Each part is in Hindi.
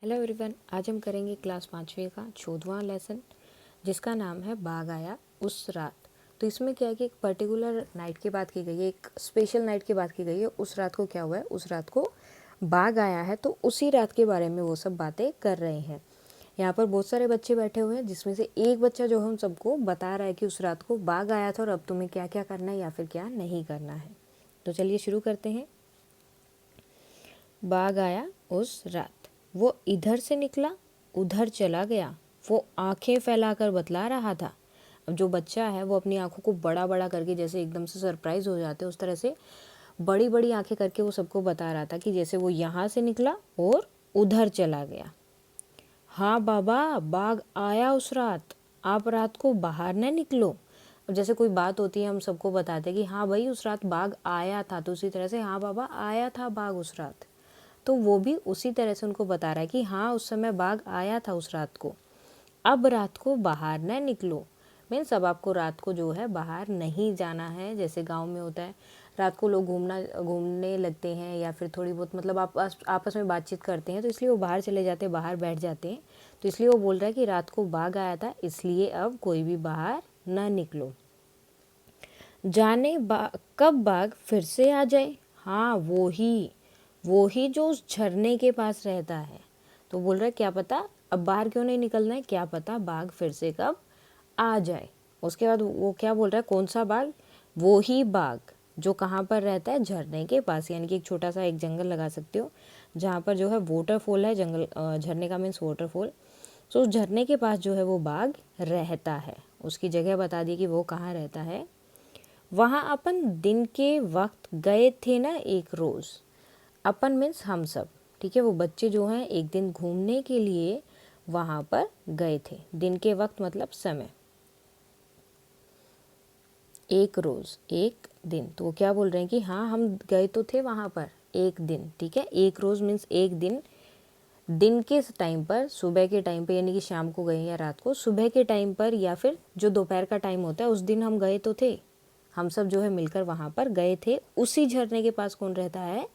हेलो एवरीवन, आज हम करेंगे क्लास 5वीं का 14वां लेसन जिसका नाम है बाघ आया उस रात। तो इसमें क्या है कि एक पर्टिकुलर नाइट की बात की गई है, एक स्पेशल नाइट की बात की गई है। उस रात को क्या हुआ है, उस रात को बाघ आया है, तो उसी रात के बारे में वो सब बातें कर रहे हैं। यहाँ पर बहुत सारे बच्चे बैठे हुए हैं जिसमें से एक बच्चा जो है उन सबको बता रहा है कि उस रात को बाघ आया था और अब तुम्हें क्या क्या करना है या फिर क्या नहीं करना है। तो चलिए शुरू करते हैं। बाघ आया उस रात, वो इधर से निकला उधर चला गया, वो आंखें फैलाकर बतला रहा था। अब जो बच्चा है वो अपनी आंखों को बड़ा बड़ा करके, जैसे एकदम से सरप्राइज हो जाते हैं उस तरह से बड़ी बड़ी आंखें करके वो सबको बता रहा था कि जैसे वो यहाँ से निकला और उधर चला गया। हाँ बाबा, बाघ आया उस रात, आप रात को बाहर न निकलो। अब जैसे कोई बात होती है हम सबको बताते कि हाँ भाई उस रात बाघ आया था, तो उसी तरह से हाँ बाबा आया था बाघ उस रात। तो वो भी उसी तरह से उनको बता रहा है कि हाँ उस समय बाघ आया था उस रात को, अब रात को बाहर न निकलो। मीन्स अब आपको रात को जो है बाहर नहीं जाना है। जैसे गांव में होता है, रात को लोग घूमने लगते हैं या फिर थोड़ी बहुत मतलब आपस में बातचीत करते हैं, तो इसलिए वो बाहर चले जाते हैं, बाहर बैठ जाते हैं। तो इसलिए वो बोल रहा है कि रात को बाघ आया था, इसलिए अब कोई भी बाहर न निकलो। जाने कब बाघ फिर से आ जाए। हाँ वो ही जो उस झरने के पास रहता है। तो बोल रहा है क्या पता अब बाहर क्यों नहीं निकलना है, क्या पता बाघ फिर से कब आ जाए। उसके बाद वो क्या बोल रहा है, कौन सा बाघ, वो ही बाघ जो कहाँ पर रहता है, झरने के पास। यानी कि एक छोटा सा एक जंगल लगा सकते हो जहाँ पर जो है वाटरफॉल है, जंगल झरने का मीन्स वाटरफॉल। तो उस झरने के पास जो है वो बाघ रहता है। उसकी जगह बता दी कि वो कहाँ रहता है। वहाँ अपन दिन के वक्त गए थे ना एक रोज़। अपन मीन्स हम सब, ठीक है। वो बच्चे जो हैं एक दिन घूमने के लिए वहाँ पर गए थे। दिन के वक्त मतलब समय, एक रोज़ एक दिन। तो वो क्या बोल रहे हैं कि हाँ हम गए तो थे वहाँ पर एक दिन, ठीक है। एक रोज़ मीन्स एक दिन, दिन के टाइम पर, सुबह के टाइम पर, यानी कि शाम को गए या रात को, सुबह के टाइम पर या फिर जो दोपहर का टाइम होता है उस दिन हम गए तो थे। हम सब जो है मिलकर वहाँ पर गए थे। उसी झरने के पास कौन रहता है,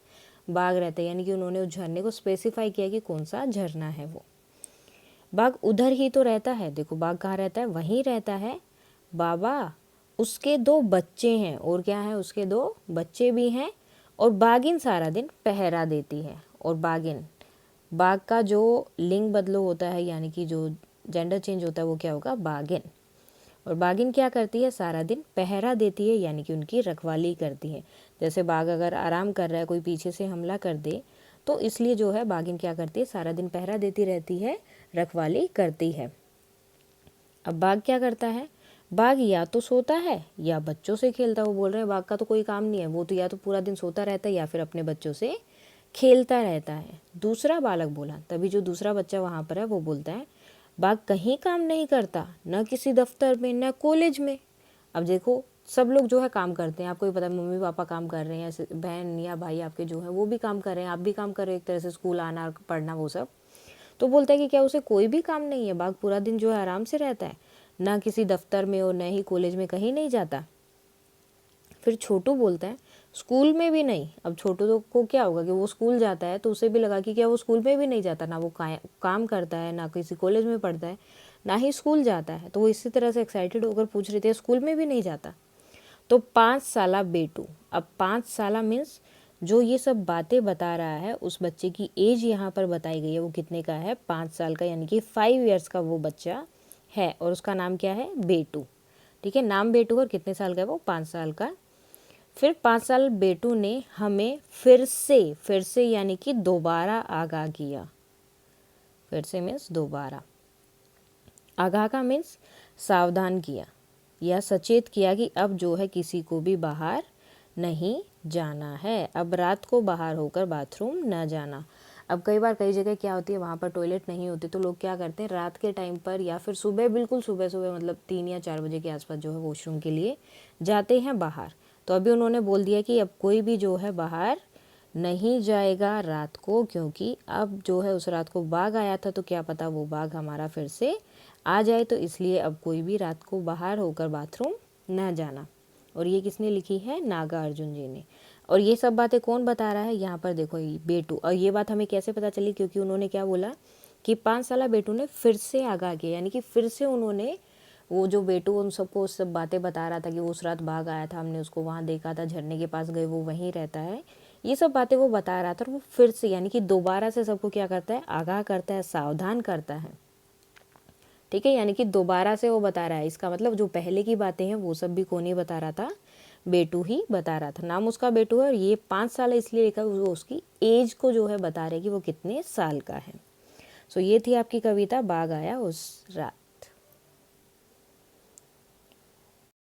बाघ रहता है। यानी कि उन्होंने उस झरने को स्पेसिफाई किया कि कौन सा झरना है वो। बाघ उधर ही तो रहता है, देखो बाघ कहाँ रहता है, वहीं रहता है। बाबा उसके दो बच्चे हैं, और क्या है, उसके दो बच्चे भी हैं, और बाघिन सारा दिन पहरा देती है। और बाघिन, बाघ का जो लिंग बदलो होता है, यानी कि जो जेंडर चेंज होता है वो क्या होगा, बाघिन। और बाघिन क्या करती है, सारा दिन पहरा देती है, यानी कि उनकी रखवाली करती है। जैसे बाघ अगर आराम कर रहा है, कोई पीछे से हमला कर दे, तो इसलिए जो है बाघिन क्या करती है, सारा दिन पहरा देती रहती है, रखवाली करती है। अब बाघ क्या करता है, बाघ या तो सोता है या बच्चों से खेलता है। वो बोल रहे हैं बाघ का तो कोई काम नहीं है, वो तो या तो पूरा दिन सोता रहता है या फिर अपने बच्चों से खेलता रहता है। दूसरा बालक बोला, तभी जो दूसरा बच्चा वहाँ पर है वो बोलता है बाघ कहीं काम नहीं करता, न किसी दफ्तर में न कॉलेज में। अब देखो सब लोग जो है काम करते हैं, आपको भी पता है, मम्मी पापा काम कर रहे हैं, बहन या भाई आपके जो है वो भी काम कर रहे हैं, आप भी काम कर रहे हो एक तरह से, स्कूल आना पढ़ना वो सब। तो बोलता है कि क्या उसे कोई भी काम नहीं है, बाघ पूरा दिन जो है आराम से रहता है, ना किसी दफ्तर में और न ही कॉलेज में, कहीं नहीं जाता। फिर छोटू बोलता है स्कूल में भी नहीं। अब छोटू तो को क्या होगा कि वो स्कूल जाता है, तो उसे भी लगा कि क्या वो स्कूल में भी नहीं जाता, ना वो काम करता है, ना किसी कॉलेज में पढ़ता है, ना ही स्कूल जाता है। तो वो इसी तरह से एक्साइटेड होकर पूछ रहे थे स्कूल में भी नहीं जाता। तो 5 साला बेटू, अब 5 साला मीन्स जो ये सब बातें बता रहा है, उस बच्चे की एज यहाँ पर बताई गई है, वो कितने का है, 5 साल का, यानी कि 5 ईयर्स का वो बच्चा है। और उसका नाम क्या है, बेटू, ठीक है। नाम बेटू, और कितने साल का है वो, 5 साल का। फिर 5 साल बेटू ने हमें फिर से यानी कि दोबारा आगाह किया। फिर से मीन्स दोबारा, आगाह का मीन्स सावधान किया या सचेत किया कि अब जो है किसी को भी बाहर नहीं जाना है, अब रात को बाहर होकर बाथरूम न जाना। अब कई बार कई जगह क्या होती है, वहाँ पर टॉयलेट नहीं होती, तो लोग क्या करते हैं रात के टाइम पर या फिर सुबह, बिल्कुल सुबह सुबह मतलब 3 या 4 बजे के आसपास जो है वॉशरूम के लिए जाते हैं बाहर। तो अभी उन्होंने बोल दिया कि अब कोई भी जो है बाहर नहीं जाएगा रात को, क्योंकि अब जो है उस रात को बाघ आया था, तो क्या पता वो बाघ हमारा फिर से आ जाए, तो इसलिए अब कोई भी रात को बाहर होकर बाथरूम न जाना। और ये किसने लिखी है, नागार्जुन जी ने। और ये सब बातें कौन बता रहा है, यहाँ पर देखो ये बेटू। और ये बात हमें कैसे पता चली, क्योंकि उन्होंने क्या बोला कि 5 साला बेटू ने फिर से आगाह किया, यानी कि फिर से उन्होंने, वो जो बेटू उन सबको सब बातें बता रहा था कि वो उस रात भाग आया था, हमने उसको वहाँ देखा था, झरने के पास गए, वो वहीं रहता है, ये सब बातें वो बता रहा था। और वो फिर से यानी कि दोबारा से सबको क्या करता है, आगाह करता है, सावधान करता है, ठीक है। यानी कि दोबारा से वो बता रहा है, इसका मतलब जो पहले की बातें हैं वो सब भी कौन ही बता रहा था, बेटू ही बता रहा था। नाम उसका बेटू है, और ये 5 साल इसलिए लिखा, वो उसकी एज को जो है बता रहे कि वो कितने साल का है। सो ये थी आपकी कविता बाघ आया उस रात।